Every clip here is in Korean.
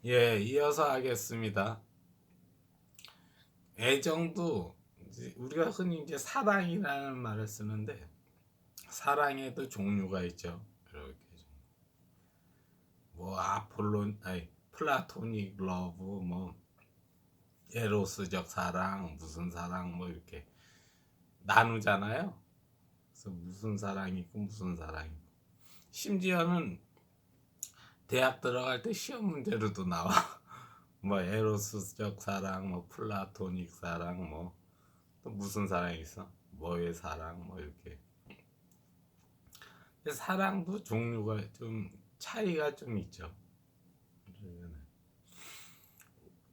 예, 이어서 하겠습니다. 애정도 우리가 흔히 이제 사랑이라는 말을 쓰는데 사랑에도 종류가 있죠. 이렇게 뭐 아폴론, 아니 플라토닉 러브, 뭐 에로스적 사랑, 무슨 사랑 뭐 이렇게 나누잖아요. 그래서 무슨 사랑이 있고 무슨 사랑이 있고 심지어는 대학 들어갈 때 시험 문제로도 나와. 뭐 에로스적 사랑, 뭐 플라토닉 사랑, 뭐 또 무슨 사랑이 있어? 뭐의 사랑, 뭐 이렇게. 사랑도 종류가 좀 차이가 좀 있죠.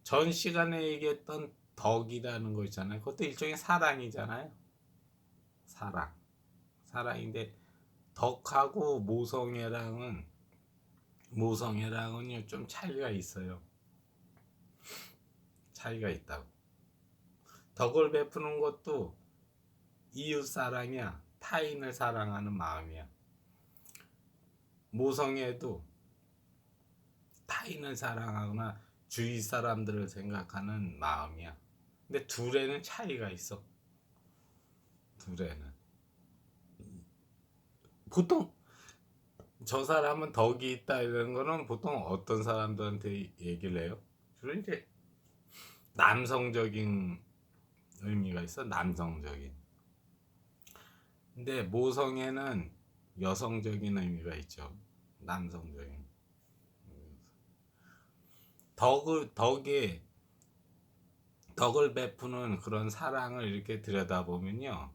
전 시간에 얘기했던 덕이라는 거 있잖아요. 그것도 일종의 사랑이잖아요. 사랑. 사랑인데 덕하고 모성애랑은요 좀 차이가 있어요. 차이가 있다고. 덕을 베푸는 것도 이웃 사랑이야. 타인을 사랑하는 마음이야. 모성애도 타인을 사랑하거나 주위 사람들을 생각하는 마음이야. 근데 둘에는 차이가 있어. 둘에는. 보통 저 사람은 덕이 있다 이런 거는 보통 어떤 사람들한테 얘기를 해요? 주로 이제 남성적인 의미가 있어. 남성적인. 근데 모성애는 여성적인 의미가 있죠. 남성적인. 덕을 베푸는 그런 사랑을 이렇게 들여다보면요.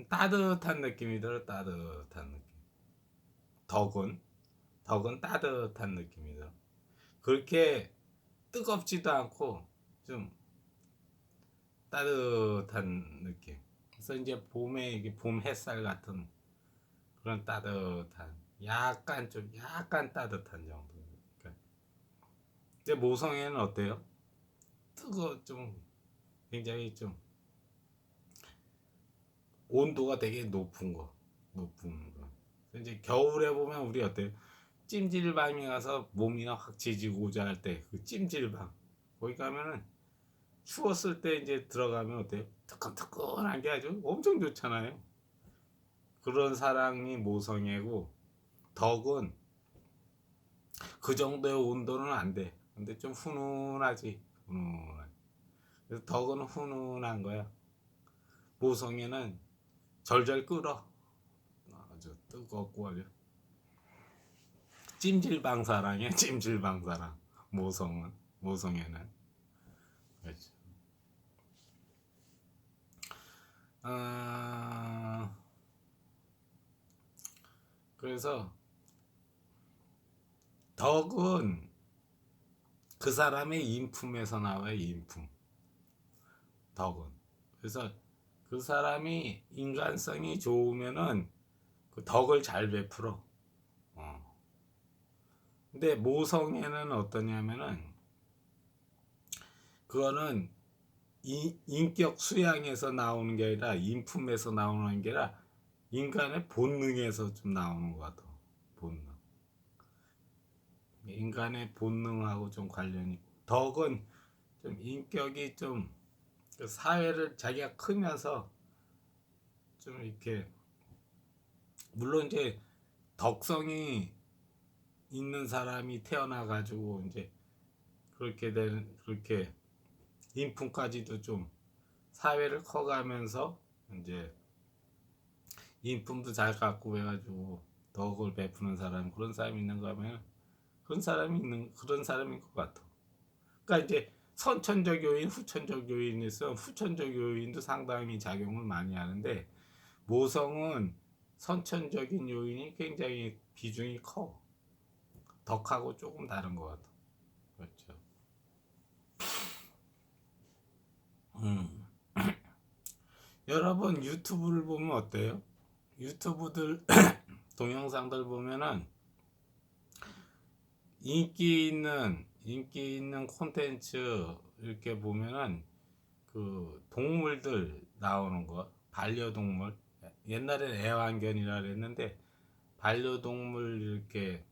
따뜻한 느낌이 들어. 따뜻한 느낌. 덕은 따뜻한 느낌이 들어. 그렇게 뜨겁지도 않고 좀 따뜻한 느낌. 그래서 이제 봄에 이게 봄 햇살 같은 그런 따뜻한 약간 따뜻한 정도. 그러니까 근데 모성애는 어때요? 좀 굉장히 좀 온도가 되게 높은 거. 이제 겨울에 보면 우리 어때요? 찜질방에 가서 몸이나 확 지지고자 할 때 그 찜질방 거기 가면은 추웠을 때 이제 들어가면 어때요? 뜨끈뜨끈한 게 아주 엄청 좋잖아요. 그런 사랑이 모성애고 덕은 그 정도의 온도는 안 돼. 근데 좀 훈훈하지. 훈훈하지. 그래서 덕은 훈훈한 거야. 모성애는 절절 끓어. 아주 뜨겁고 아주 찜질방 사랑이야. 찜질방 사랑. 모성애는 그렇죠. 아, 그래서 덕은 그 사람의 인품에서 나와요. 인품. 덕은. 그래서 그 사람이 인간성이 좋으면은 그 덕을 잘 베풀어. 어. 근데 모성애는 어떠냐면은 그거는 인격 수양에서 나오는 게 아니라 인품에서 나오는 게 아니라 인간의 본능에서 좀 나오는 것 같아. 본능. 인간의 본능하고 좀 관련이 있고 덕은 좀 인격이 좀 사회를 자기가 크면서 좀 이렇게 물론 이제 덕성이 있는 사람이 태어나 가지고 이제 그렇게 인품까지도 좀 사회를 커가면서 이제 인품도 잘 갖고 해가지고 덕을 베푸는 사람 그런 사람이 있는가 하면 그런 사람인 것 같아. 그러니까 이제 선천적 요인, 후천적 요인이 있어. 후천적 요인도 상당히 작용을 많이 하는데 모성은 선천적인 요인이 굉장히 비중이 커. 덕하고 조금 다른 것 같아. 그렇죠. 음. 여러분 유튜브를 보면 어때요? 유튜브들 동영상들 보면은 인기 있는 콘텐츠 이렇게 보면은 그 동물들 나오는 거 반려동물 옛날엔 애완견이라 그랬는데 반려동물 이렇게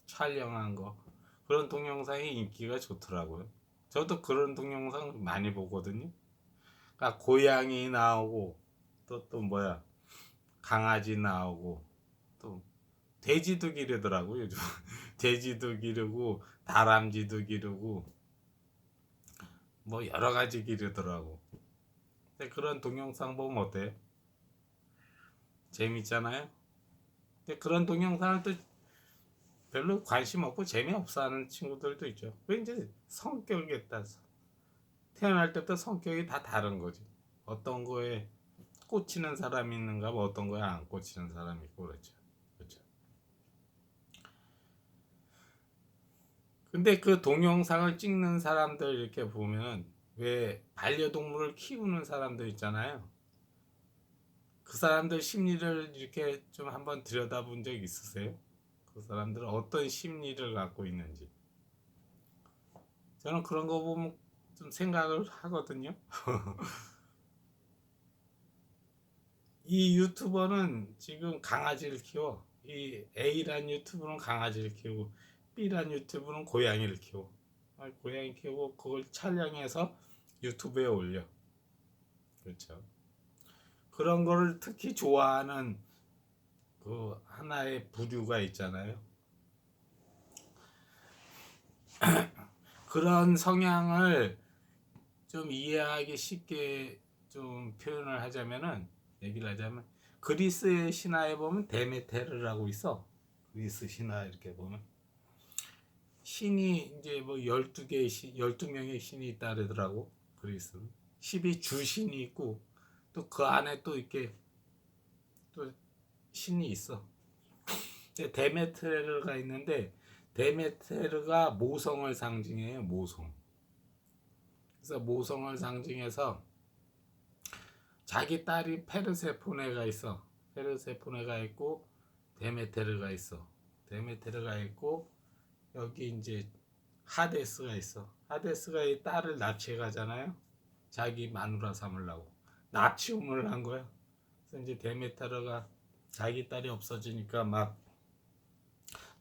촬영한 거 그런 동영상이 인기가 좋더라고요. 저도 그런 동영상 많이 보거든요. 그러니까 고양이 나오고 또 뭐야 강아지 나오고 또 돼지도 기르더라고요. 요즘 돼지도 기르고 다람쥐도 기르고 뭐 여러 가지 기르더라고. 근데 그런 동영상 보면 어때요? 재밌잖아요. 근데 그런 동영상을 또 별로 관심 없고 재미없어 하는 친구들도 있죠. 그 이제 성격에 따라서 태어날 때부터 성격이 다 다른 거지. 어떤 거에 꽂히는 사람이 있는가, 뭐 어떤 거에 안 꽂히는 사람이 있고 그렇죠. 그렇죠. 근데 그 동영상을 찍는 사람들 이렇게 보면 왜 반려동물을 키우는 사람들 있잖아요. 그 사람들 심리를 이렇게 좀 한번 들여다본 적 있으세요? 그 사람들은 어떤 심리를 갖고 있는지. 저는 그런 거 보면 좀 생각을 하거든요. 이 유튜버는 지금 강아지를 키워. 이 A란 유튜브는 강아지를 키우고 B란 유튜브는 고양이를 키워. 고양이 키우고 그걸 촬영해서 유튜브에 올려. 그렇죠. 그런 거를 특히 좋아하는 그 하나의 부류가 있잖아요. 그런 성향을 좀 이해하기 쉽게 좀 표현을 하자면은 얘기를 하자면 그리스의 신화에 보면 데메테르라고 있어. 그리스 신화 이렇게 보면 신이 이제 뭐 12개의 신, 12명의 신이 있다 그러더라고. 그리스는 12 주신이 있고 또 그 안에 또 이렇게 또 신이 있어. 데메테르가 있는데 데메테르가 모성을 상징해요. 모성. 그래서 모성을 상징해서 자기 딸이 페르세포네가 있어. 페르세포네가 있고 데메테르가 있어. 데메테르가 있고 여기 이제 하데스가 있어. 하데스가 이 딸을 납치해 가잖아요. 자기 마누라 삼으려고 납치움을 한 거야. 그래서 이제 데메테르가 자기 딸이 없어지니까 막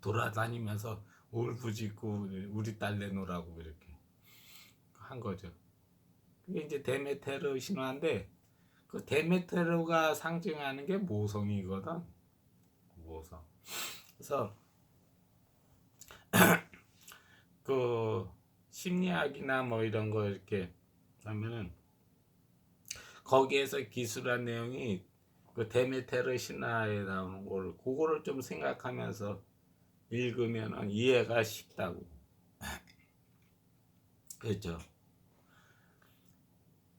돌아다니면서 울부짖고 우리 딸 내놓으라고 이렇게 한 거죠. 그게 이제 데메테르 신화인데 그 데메테르가 상징하는 게 모성이거든. 모성. 그래서 그 심리학이나 뭐 이런 거 이렇게 하면은 거기에서 기술한 내용이 그 데메테르 신화에 나오는 걸 그거를 좀 생각하면서 읽으면 이해가 쉽다고. 그렇죠.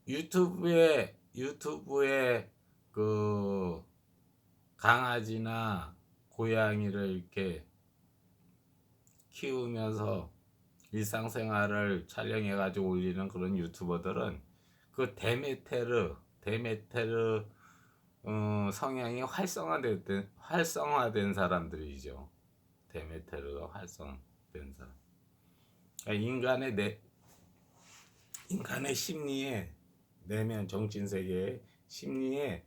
유튜브에 그 강아지나 고양이를 이렇게 키우면서 일상생활을 촬영해 가지고 올리는 그런 유튜버들은 그 데메테르 성향이 활성화된 사람들이죠. 데메테르가 활성화된 사람. 그러니까 인간의 심리에 내면 정신 세계의 심리에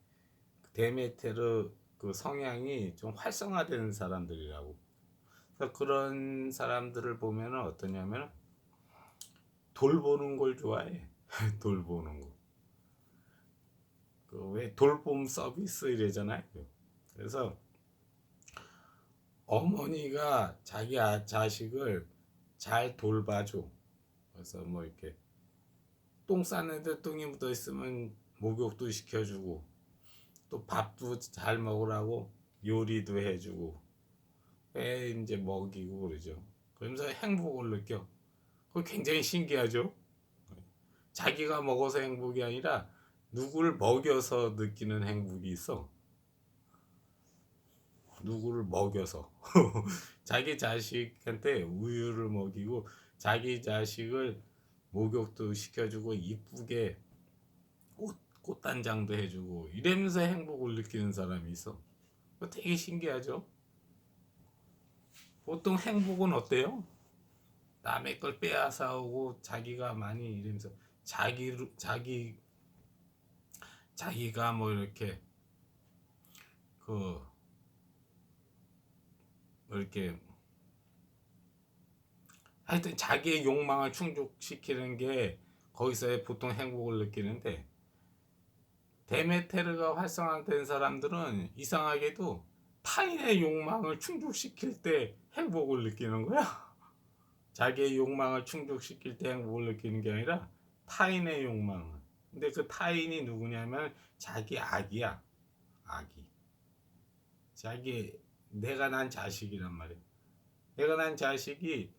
데메테르 그 성향이 좀 활성화된 사람들이라고. 그래서 그런 사람들을 보면 어떠냐면 돌보는 걸 좋아해. 돌보는 거. 그 왜 돌봄 서비스 이래잖아요. 그래서 어머니가 자기 자식을 잘 돌봐줘. 그래서 뭐 이렇게 똥 싸는데 똥이 묻어 있으면 목욕도 시켜주고 또 밥도 잘 먹으라고 요리도 해주고 애 이제 먹이고 그러죠. 그러면서 행복을 느껴. 그거 굉장히 신기하죠. 자기가 먹어서 행복이 아니라 누구를 먹여서 느끼는 행복이 있어. 누구를 먹여서 자기 자식한테 우유를 먹이고 자기 자식을 목욕도 시켜주고 이쁘게 꽃단장도 해주고 이러면서 행복을 느끼는 사람이 있어. 그거 되게 신기하죠. 보통 행복은 어때요? 남의 걸 빼앗아오고 자기가 많이 이러면서 자기가 뭐 이렇게 그 뭐 이렇게 하여튼 자기의 욕망을 충족시키는 게 거기서 보통 행복을 느끼는데, 데메테르가 활성화된 사람들은 이상하게도 타인의 욕망을 충족시킬 때 행복을 느끼는 거야. 자기의 욕망을 충족시킬 때 행복을 느끼는 게 아니라 타인의 욕망을. 근데 그 타인이 누구냐면 자기 아기야. 아기. 자기, 내가 난 자식이란 말이야. 내가 난 자식이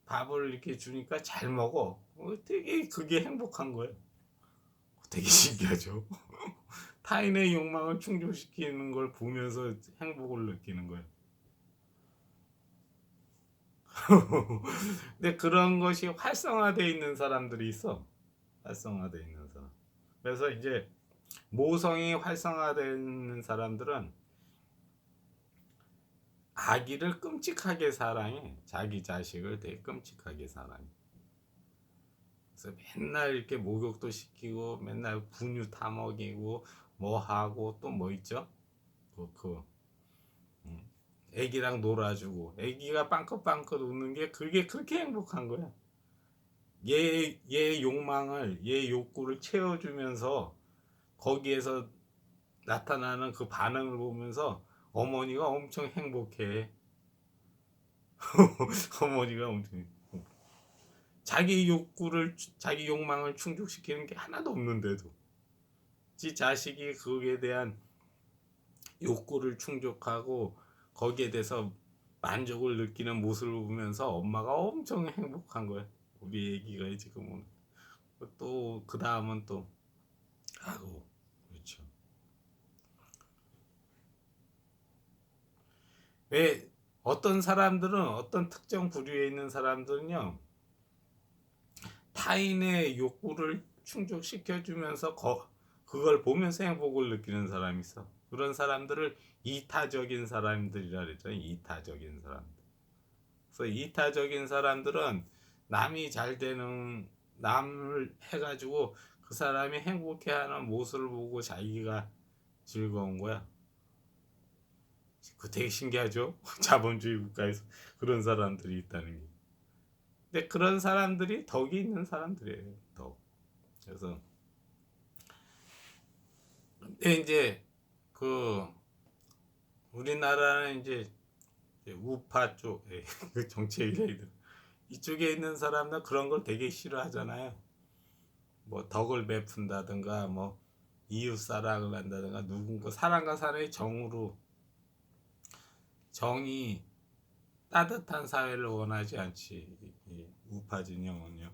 밥을 이렇게 주니까 잘 먹어. 되게 그게 행복한 거예요. 되게 신기하죠. 타인의 욕망을 충족시키는 걸 보면서 행복을 느끼는 거예요. 근데 그런 것이 활성화되어 있는 사람들이 있어. 활성화되어 있는 사람. 그래서 이제 모성이 활성화되는 사람들은 아기를 끔찍하게 사랑해. 자기 자식을 되게 끔찍하게 사랑해. 그래서 맨날 이렇게 목욕도 시키고 맨날 분유 타 먹이고 뭐 하고 또 뭐 있죠? 음, 애기랑 놀아주고 애기가 빵긋빵긋 웃는 게 그게 그렇게 행복한 거야. 얘 욕망을, 얘 욕구를 채워주면서 거기에서 나타나는 그 반응을 보면서 어머니가 엄청 행복해. 어머니가 엄청 자기 욕구를, 자기 욕망을 충족시키는 게 하나도 없는데도 지 자식이 거기에 대한 욕구를 충족하고 거기에 대해서 만족을 느끼는 모습을 보면서 엄마가 엄청 행복한 거야. 우리 애기가 지금은. 또 그 다음은 또 하고. 그렇죠. 왜 어떤 사람들은, 어떤 특정 부류에 있는 사람들은요, 타인의 욕구를 충족시켜주면서 그걸 보면서 행복을 느끼는 사람이 있어. 그런 사람들을 이타적인 사람들이라 그랬죠. 이타적인 사람들. 그래서 이타적인 사람들은 남이 잘 되는, 남을 해가지고 그 사람이 행복해하는 모습을 보고 자기가 즐거운 거야. 그 되게 신기하죠? 자본주의 국가에서 그런 사람들이 있다는 게. 근데 그런 사람들이 덕이 있는 사람들이에요. 덕. 그래서 근데 이제 그 우리나라는 이제 우파 쪽 그 정치인들 이쪽에 있는 사람들 그런 걸 되게 싫어하잖아요. 뭐 덕을 베푼다든가 뭐 이웃 사랑을 한다든가 누군가 사랑과 사랑의 정으로 정이 따뜻한 사회를 원하지 않지. 이 우파 진영은요.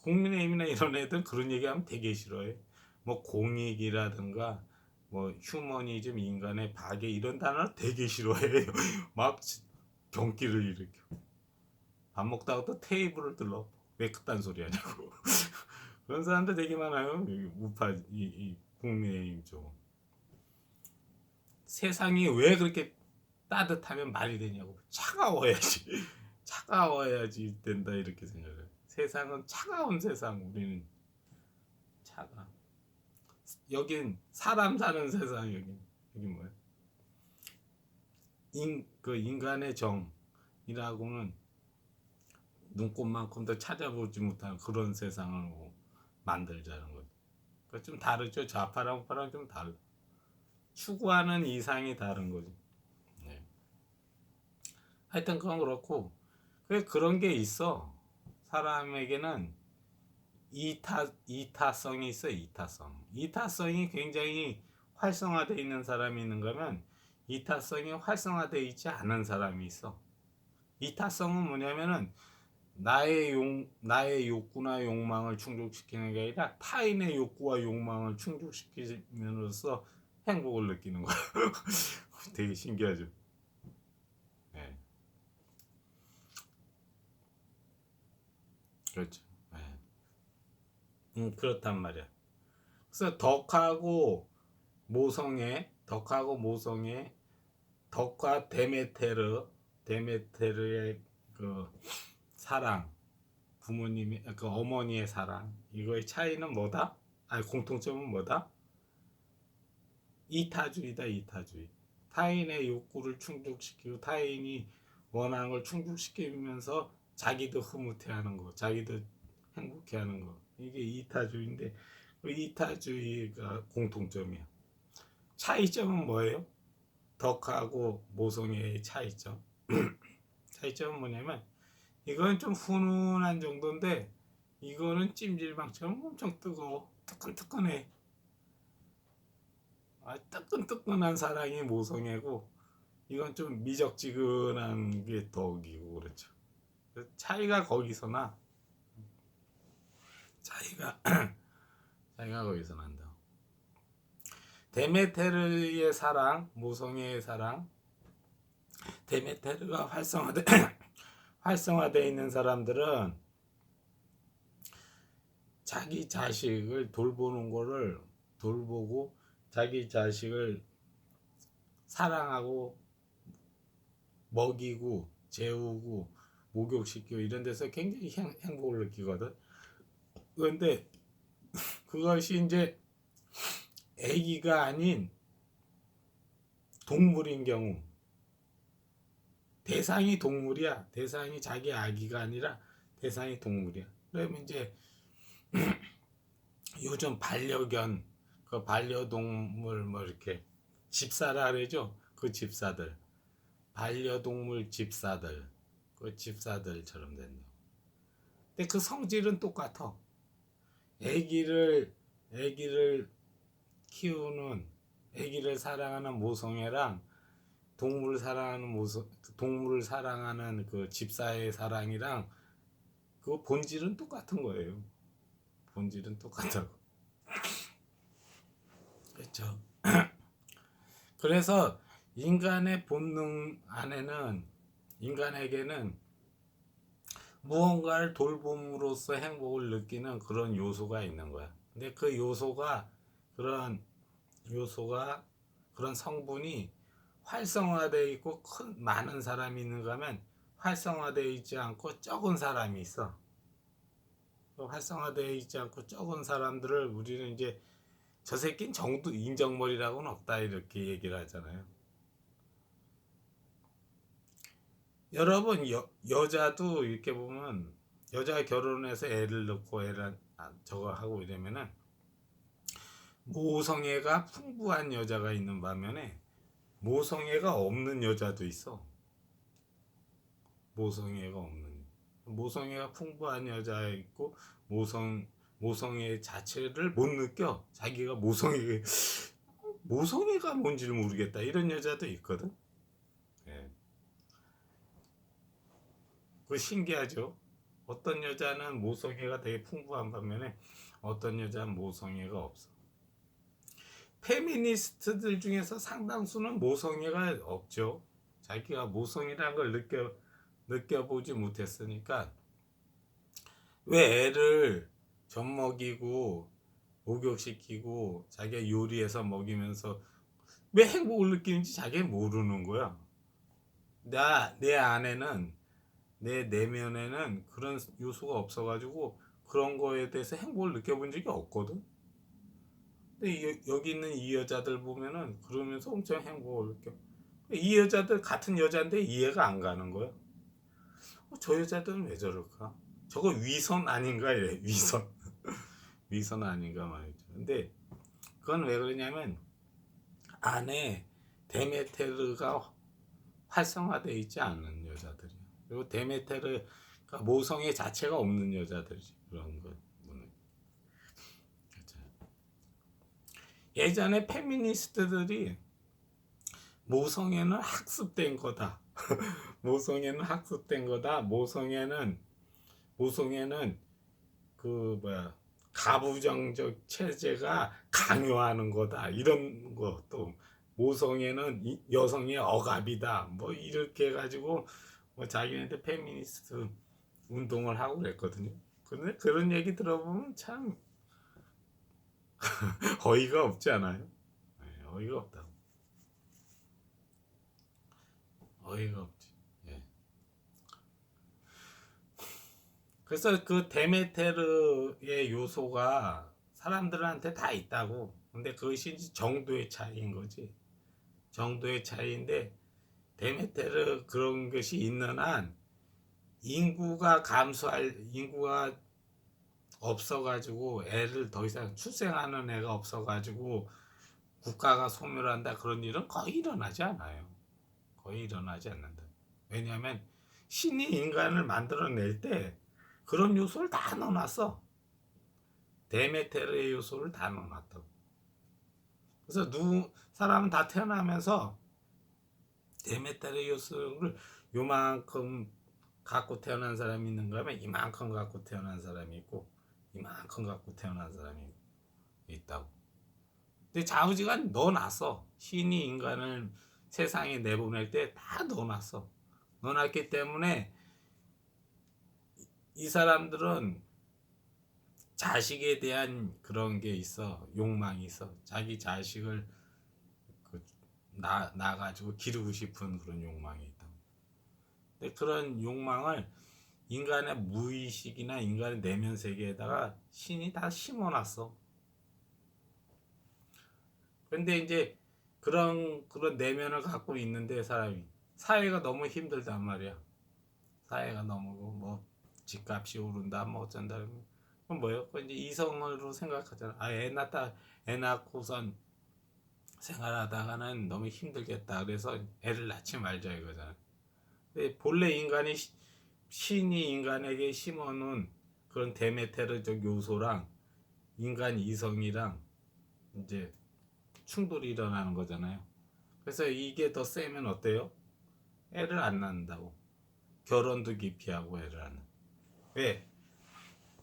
국민의힘이나 이런 애들 그런 얘기하면 되게 싫어해. 뭐 공익이라든가 뭐 휴머니즘, 인간의 박애 이런 단어를 되게 싫어해요. 막 경기를 일으켜. 밥 먹다가 또 테이블을 들러. 왜 그딴 소리 하냐고. 그런 사람들 되게 많아요. 우파 이 국민의힘 쪽. 세상이 왜 그렇게 따뜻하면 말이 되냐고. 차가워야지. 차가워야지 된다 이렇게 생각해. 세상은 차가운 세상. 우리는 차가. 여긴 사람 사는 세상. 여긴 뭐야? 그 인간의 정이라고는 눈꽃만큼도 찾아보지 못하는 그런 세상을 만들자는 거죠. 그러니까 좀 다르죠. 좌파랑 우파랑 좀 다르. 추구하는 이상이 다른 거죠. 네. 하여튼 그건 그렇고 그런 게 있어. 사람에게는 이타성이 있어. 이타성이 굉장히 활성화되어 있는 사람이 있는가 하면 이타성이 활성화되어 있지 않은 사람이 있어. 이타성은 뭐냐면은 나의 욕구나 욕망을 충족시키는 게 아니라 타인의 욕구와 욕망을 충족시키면서 행복을 느끼는 거야. 되게 신기하죠. 네. 그렇죠. 네. 그렇단 말이야. 그래서 덕하고 모성애, 덕과 데메테르의 그 사랑, 부모님의 그 어머니의 사랑, 이거의 차이는 뭐다? 아니 공통점은 뭐다? 이타주의다. 이타주의. 타인의 욕구를 충족시키고 타인이 원하는 걸 충족시키면서 자기도 흐뭇해하는 거, 자기도 행복해하는 거. 이게 이타주의인데 그 이타주의가 공통점이야. 차이점은 뭐예요? 덕하고 모성애의 차이점. 차이점은 뭐냐면 이건 좀 훈훈한 정도인데 이거는 찜질방처럼 엄청 뜨거워. 뜨끈뜨끈해. 뜨끈뜨끈한 사랑이 모성애고 이건 좀 미적지근한 게 덕이고 그렇죠. 차이가 거기서 차이가 차이가 거기서 난다. 데메테르의 사랑, 모성애의 사랑. 데메테르가 활성화되어 있는 사람들은 자기 자식을 돌보는 거를 돌보고 자기 자식을 사랑하고 먹이고 재우고 목욕시키고 이런 데서 굉장히 행복을 느끼거든. 그런데 그것이 이제 애기가 아닌 동물인 경우, 대상이 동물이야. 대상이 자기 아기가 아니라 대상이 동물이야. 그러면 이제 요즘 반려견, 그 반려동물 뭐 이렇게 집사라 그러죠. 그 집사들, 반려동물 집사들, 그 집사들처럼 된다. 근데 그 성질은 똑같아. 애기를 키우는, 애기를 사랑하는 모성애랑 동물을 사랑하는 그 집사의 사랑이랑 그 본질은 똑같은 거예요. 본질은 똑같다고. 그렇죠. 그래서 인간의 본능 안에는 인간에게는 무언가를 돌봄으로써 행복을 느끼는 그런 요소가 있는 거야. 근데 그 그런 요소가 그런 성분이 활성화되어 있고 많은 사람이 있는가 하면 활성화되어 있지 않고 적은 사람이 있어. 활성화되어 있지 않고 적은 사람들을 우리는 이제 저 새끼는 정도 인정머리라고는 없다 이렇게 얘기를 하잖아요. 여러분 여자도 이렇게 보면 여자가 결혼해서 애를 낳고 저거 하고 이러면은 모성애가 풍부한 여자가 있는 반면에 모성애가 없는 여자도 있어. 모성애가 풍부한 여자 있고 모성애 자체를 못 느껴. 자기가 모성애가 뭔지를 모르겠다 이런 여자도 있거든. 예. 그 신기하죠. 어떤 여자는 모성애가 되게 풍부한 반면에 어떤 여자는 모성애가 없어. 페미니스트들 중에서 상당수는 모성애가 없죠. 자기가 모성애라는 걸 느껴보지 못했으니까 왜 애를 젖먹이고 목욕시키고 자기가 요리해서 먹이면서 왜 행복을 느끼는지 자기가 모르는 거야. 내 안에는 내 내면에는 그런 요소가 없어가지고 그런 거에 대해서 행복을 느껴본 적이 없거든. 근데 여기 있는 이 여자들 보면은 그러면서 엄청 행복을 느껴. 이 여자들 같은 여자인데 이해가 안 가는 거야. 저 여자들은 왜 저럴까? 저거 위선 아닌가 이래. 위선 아닌가 말이죠. 근데 그건 왜 그러냐면 안에 데메테르가 활성화되어 있지 않은 여자들이야. 그리고 데메테르가 모성애 자체가 없는 여자들이지. 그런 거. 예전에 페미니스트들이 모성애는 학습된 거다. 모성애는 학습된 거다. 모성애는 그 뭐야 가부장적 체제가 강요하는 거다. 이런 것도 모성애는 여성의 억압이다. 뭐 이렇게 해가지고 뭐 자기네들 페미니스트 운동을 하고 그랬거든요. 근데 그런 얘기 들어보면 참 어이가 없지 않아요? 네, 어이가 없다고. 어이가 없지. 예. 그래서 그 데메테르의 요소가 사람들한테 다 있다고. 근데 그것이 정도의 차이인 거지. 정도의 차이인데 데메테르 그런 것이 있는 한 인구가 없어가지고 애를 더 이상 출생하는 애가 없어가지고 국가가 소멸한다 그런 일은 거의 일어나지 않아요. 거의 일어나지 않는다. 왜냐하면 신이 인간을 만들어낼 때 그런 요소를 다 넣어놨어. 데메테르의 요소를 다 넣어놨다고. 그래서 사람은 다 태어나면서 데메테르의 요소를 요만큼 갖고 태어난 사람이 있는가 하면 이만큼 갖고 태어난 사람이 있고 이만큼 갖고 태어난 사람이 있다고. 근데 좌우지간 넣어놨어. 신이 인간을 세상에 내보낼 때 다 넣어놨어. 넣어놨기 때문에 이 사람들은 자식에 대한 그런 게 있어. 욕망이 있어. 자기 자식을 낳아가지고 기르고 싶은 그런 욕망이 있다. 근데 그런 욕망을 인간의 무의식이나 인간의 내면 세계에다가 신이 다 심어놨어. 근데 이제 그런 내면을 갖고 있는데 사람이 사회가 너무 힘들단 말이야. 사회가 너무 뭐 집값이 오른다 뭐 어쩐다 그럼 뭐예요? 이제 이성으로 생각하잖아. 애 낳고선 생활하다가는 너무 힘들겠다. 그래서 애를 낳지 말자 이거잖아. 근데 본래 신이 인간에게 심어놓은 그런 데메테르적 요소랑 인간 이성이랑 이제 충돌이 일어나는 거잖아요. 그래서 이게 더 세면 어때요? 애를 안 낳는다고. 결혼도 기피하고 애를 안 낳는. 왜?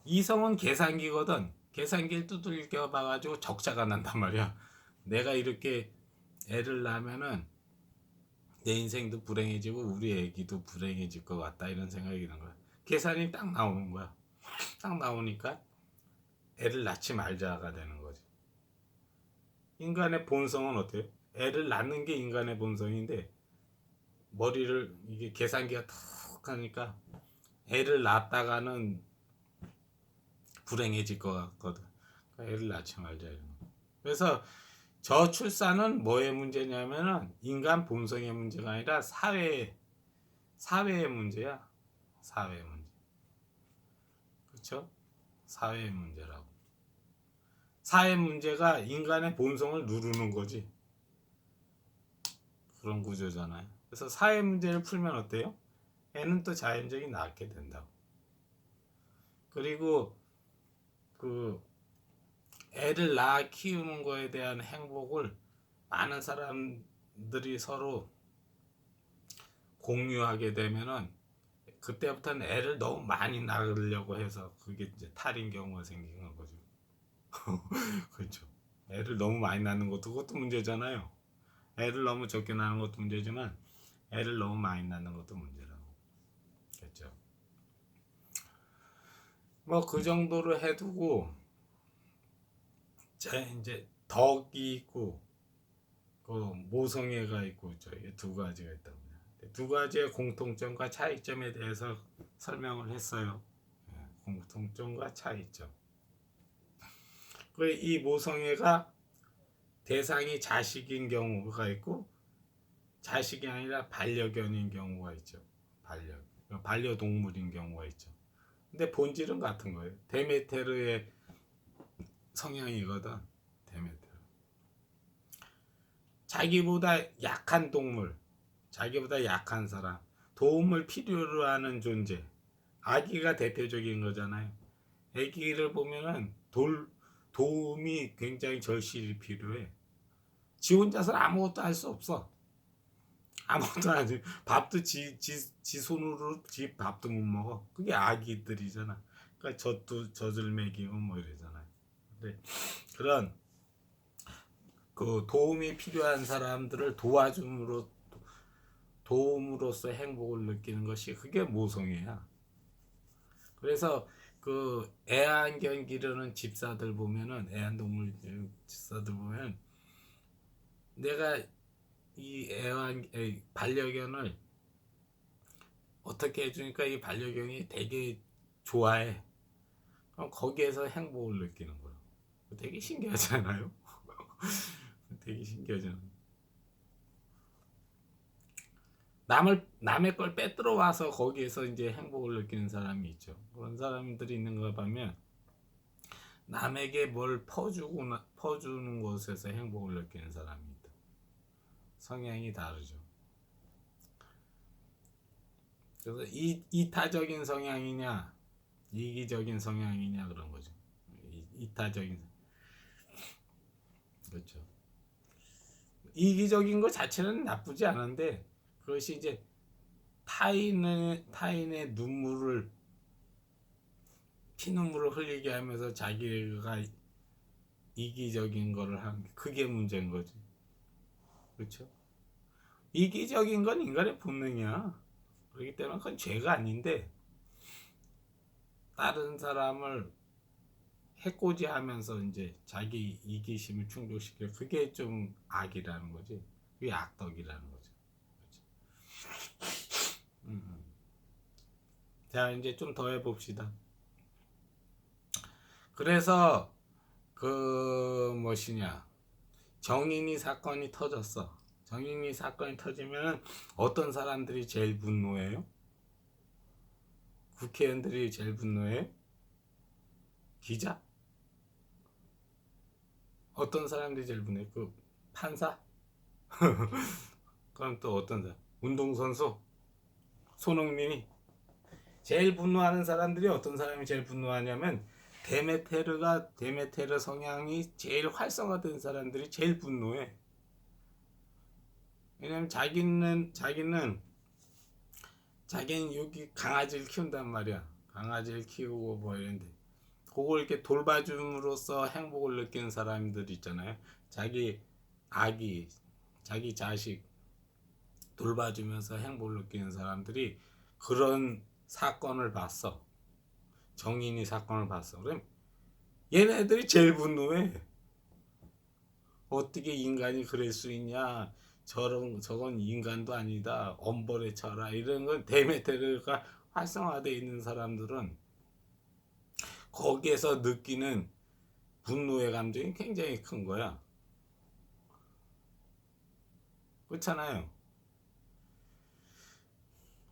이성은 계산기거든. 계산기를 두들겨 봐가지고 적자가 난단 말이야. 내가 이렇게 애를 낳으면은 내 인생도 불행해지고 우리 애기도 불행해질 것 같다 이런 생각이 드는 거야. 계산이 딱 나오는 거야. 딱 나오니까 애를 낳지 말자가 되는 거지. 인간의 본성은 어때요? 애를 낳는 게 인간의 본성인데 머리를 이게 계산기가 툭 하니까 애를 낳다가는 불행해질 것 같거든. 그러니까 애를 낳지 말자 이런 거. 그래서 저출산은 뭐의 문제냐면은 인간 본성의 문제가 아니라 사회의 문제야. 사회의 문제. 그렇죠? 사회의 문제라고. 사회 문제가 인간의 본성을 누르는 거지. 그런 구조잖아요. 그래서 사회 문제를 풀면 어때요? 애는 또 자연적인 낳게 된다고. 그리고 그 애를 낳아 키우는 거에 대한 행복을 많은 사람들이 서로 공유하게 되면은 그때부터는 애를 너무 많이 낳으려고 해서 그게 이제 탈인 경우가 생기는 거죠. 그렇죠. 애를 너무 많이 낳는 것도 그것도 문제잖아요. 애를 너무 적게 낳는 것도 문제지만 애를 너무 많이 낳는 것도 문제라고. 그렇죠. 뭐 그 정도로 해두고 이제 덕이 있고 그 모성애가 있고 저희 두 가지가 있다고. 두 가지의 공통점과 차이점에 대해서 설명을 했어요. 공통점과 차이점. 이 모성애가 대상이 자식인 경우가 있고 자식이 아니라 반려견인 경우가 있죠. 반려동물인 경우가 있죠. 근데 본질은 같은 거예요. 데메테르의 성향이거든. 데메테르. 자기보다 약한 동물, 자기보다 약한 사람, 도움을 필요로 하는 존재. 아기가 대표적인 거잖아요. 아기를 보면은 도움이 굉장히 절실히 필요해. 지 혼자서 아무것도 할 수 없어. 아무것도 안 해. 밥도 지 손으로 지 밥도 못 먹어. 그게 아기들이잖아. 그러니까 젖을 먹이고 뭐 이러잖아요. 근데 그런 그 도움이 필요한 사람들을 도움으로써 행복을 느끼는 것이 그게 모성애야. 그래서 그 애완견 기르는 집사들 보면은 애완동물 집사들 보면 내가 이 반려견을 어떻게 해주니까 이 반려견이 되게 좋아해. 그럼 거기에서 행복을 느끼는 거야. 되게 신기하잖아요. 되게 신기하잖아요. 남의 걸 빼들어 와서 거기에서 이제 행복을 느끼는 사람이 있죠. 그런 사람들이 있는가 보면 남에게 뭘 퍼주는 곳에서 행복을 느끼는 사람이 있다. 성향이 다르죠. 그래서 이타적인 성향이냐 이기적인 성향이냐 그런 거죠. 이타적인, 그렇죠. 이기적인 것 자체는 나쁘지 않은데 그것이 이제 타인의 피눈물을 흘리게 하면서 자기가 이기적인 거를 하는 게 그게 문제인 거지. 그렇죠? 이기적인 건 인간의 본능이야. 그렇기 때문에 그건 죄가 아닌데 다른 사람을 해코지하면서 이제 자기 이기심을 충족시켜 그게 좀 악이라는 거지. 그게 악덕이라는 거죠. 음. 자 이제 좀 더 해봅시다. 그래서 그 무엇이냐 정인이 사건이 터졌어. 정인이 사건이 터지면 어떤 사람들이 제일 분노해요? 국회의원들이 제일 분노해요? 기자? 어떤 사람들이 제일 분노해? 그 판사? 그럼 또 어떤 사람? 운동선수? 손흥민이? 제일 분노하는 사람들이 어떤 사람이 제일 분노하냐면 데메테르 성향이 제일 활성화된 사람들이 제일 분노해. 왜냐면 자기는 여기 강아지를 키운단 말이야. 강아지를 키우고 뭐 이런데 그걸 이렇게 돌봐줌으로써 행복을 느끼는 사람들 있잖아요. 자기 아기, 자기 자식 돌봐주면서 행복을 느끼는 사람들이 그런 사건을 봤어. 정인이 사건을 봤어. 그럼 얘네들이 제일 분노해. 어떻게 인간이 그럴 수 있냐? 저건 인간도 아니다. 엄벌에 쳐라. 이런 건 데메테르가 활성화되어 있는 사람들은 거기에서 느끼는 분노의 감정이 굉장히 큰 거야. 그렇잖아요.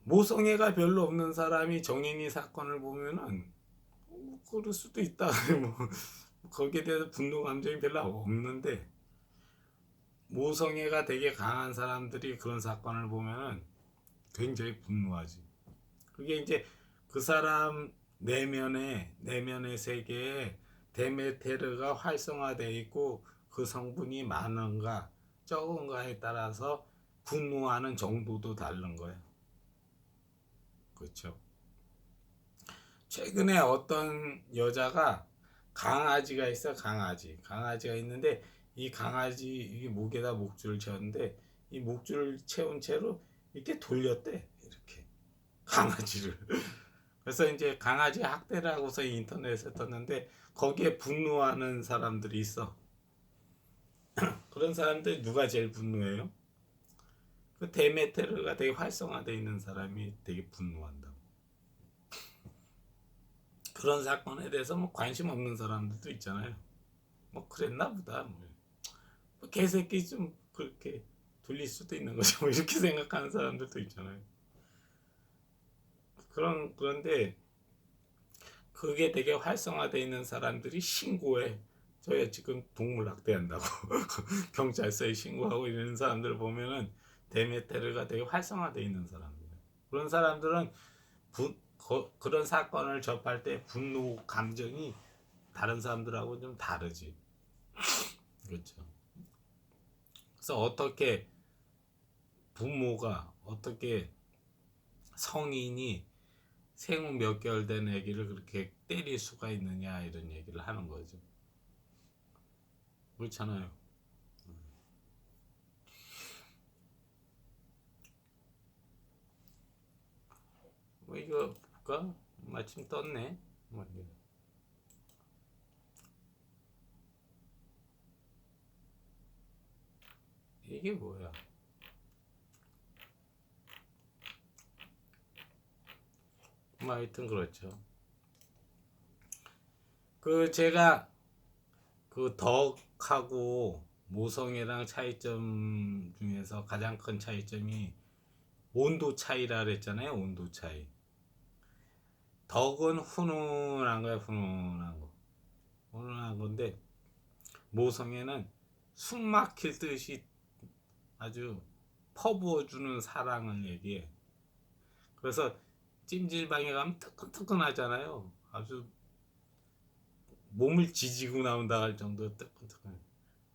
모성애가 별로 없는 사람이 정인이 사건을 보면은 뭐 그럴 수도 있다. 뭐 거기에 대해서 분노 감정이 별로 없는데 모성애가 되게 강한 사람들이 그런 사건을 보면은 굉장히 분노하지. 그게 이제 그 사람 내면의 세계에 데메테르가 활성화되어 있고 그 성분이 많은가 적은가에 따라서 분노하는 정도도 다른 거예요. 그렇죠. 최근에 어떤 여자가 강아지가 있어. 강아지가 있는데 이 강아지 이 목에다 목줄을 채웠는데 이 목줄을 채운 채로 이렇게 돌렸대. 이렇게 강아지를. 그래서 이제 강아지 학대라고서 인터넷에 떴는데 거기에 분노하는 사람들이 있어. 그런 사람들 누가 제일 분노해요? 그 데메테르가 되게 활성화되어 있는 사람이 되게 분노한다고. 그런 사건에 대해서 뭐 관심 없는 사람들도 있잖아요. 뭐 그랬나 보다. 뭐 개새끼 좀 그렇게 돌릴 수도 있는 거죠. 뭐 이렇게 생각하는 사람들도 있잖아요. 그런데 그게 되게 활성화되어 있는 사람들이 신고해. 저희 지금 동물 학대한다고 경찰서에 신고하고 이러는 사람들 보면은 데메테르가 되게 활성화되어 있는 사람들. 그런 사람들은 그런 사건을 접할 때 분노 감정이 다른 사람들하고 좀 다르지. 그렇죠. 그래서 어떻게 성인이 생후 몇 개월 된 아기를 그렇게 때릴 수가 있느냐 이런 얘기를 하는 거죠. 그렇잖아요. 뭐 이거 볼까? 마침 떴네. 뭐 이게 뭐야? 뭐 하여튼 그렇죠. 그 제가 그 덕하고 모성애랑 차이점 중에서 가장 큰 차이점이 온도 차이라 그랬잖아요. 온도 차이. 덕은 훈훈한 거야. 훈훈한 거. 훈훈한 건데 모성애는 숨 막힐 듯이 아주 퍼부어주는 사랑을 얘기해. 그래서 찜질방에 가면 뜨끈뜨끈하잖아요. 아주 몸을 지지고 나온다 할 정도로 뜨끈뜨끈.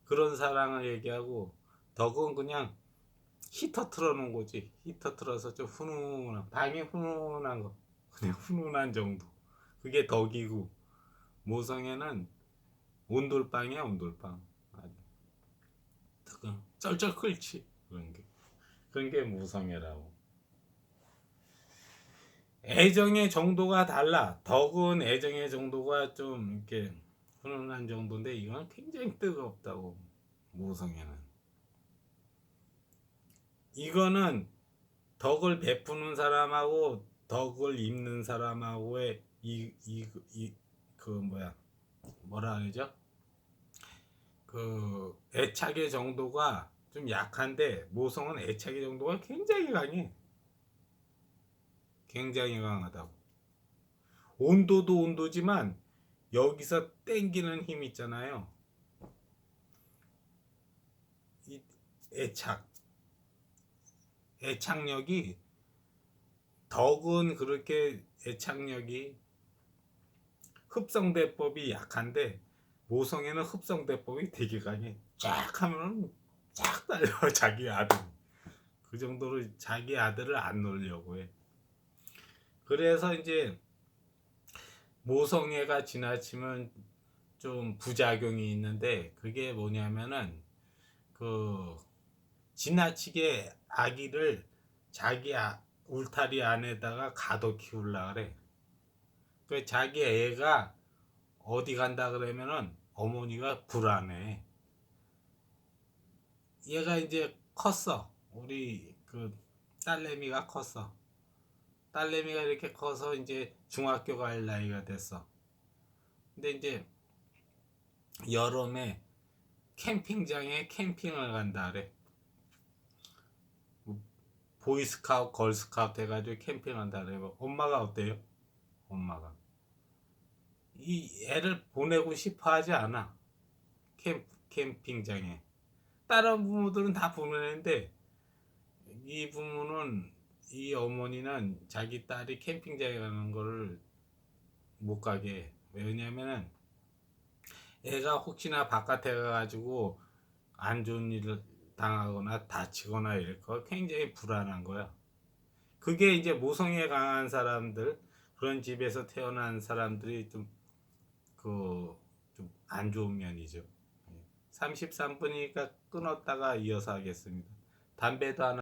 그런 사랑을 얘기하고 덕은 그냥 히터 틀어놓은 거지. 히터 틀어서 좀 훈훈한 방이 훈훈한 거. 그냥 훈훈한 정도. 그게 덕이고 모성애는 온돌방이야 온돌방. 아주 뜨끈 쩔쩔 끓지. 그런 게 모성애라고. 애정의 정도가 달라. 덕은 애정의 정도가 좀 이렇게 훈훈한 정도인데 이건 굉장히 뜨겁다고. 모성애는 이거는 덕을 베푸는 사람하고 덕을 입는 사람하고의 그 뭐라 그러죠? 그 애착의 정도가 좀 약한데 모성은 애착의 정도가 굉장히 강해. 굉장히 강하다고. 온도도 온도지만 여기서 땡기는 힘 있잖아요. 이 애착력이 덕은 그렇게 애착력이 흡성대법이 약한데 모성애는 흡성대법이 되게 강해. 쫙 하면은 쫙 달려. 자기 아들 그 정도로 자기 아들을 안 놓으려고 해. 그래서 이제 모성애가 지나치면 좀 부작용이 있는데 그게 뭐냐면은 그 지나치게 아기를 자기 울타리 안에다가 가둬 키우려 그래. 그 자기 애가 어디 간다 그러면은 어머니가 불안해. 얘가 이제 컸어. 우리 그 딸내미가 컸어. 딸내미가 이렇게 커서 이제 중학교 갈 나이가 됐어. 근데 이제 여름에 캠핑장에 캠핑을 간다 그래. 보이스카우트, 걸스카우트 해가지고 캠핑한다 그래. 엄마가 어때요? 엄마가 이 애를 보내고 싶어 하지 않아. 캠핑장에. 다른 부모들은 다 보내는데 이 부모는 이 어머니는 자기 딸이 캠핑장에 가는 거를 못 가게 해. 왜냐면은 애가 혹시나 바깥에 가가지고 안 좋은 일을 당하거나 다치거나 이럴 거 굉장히 불안한 거야. 그게 이제 모성애 강한 사람들, 그런 집에서 태어난 사람들이 좀 좀 안 좋은 면이죠. 33분이니까 끊었다가 이어서 하겠습니다. 담배도 하나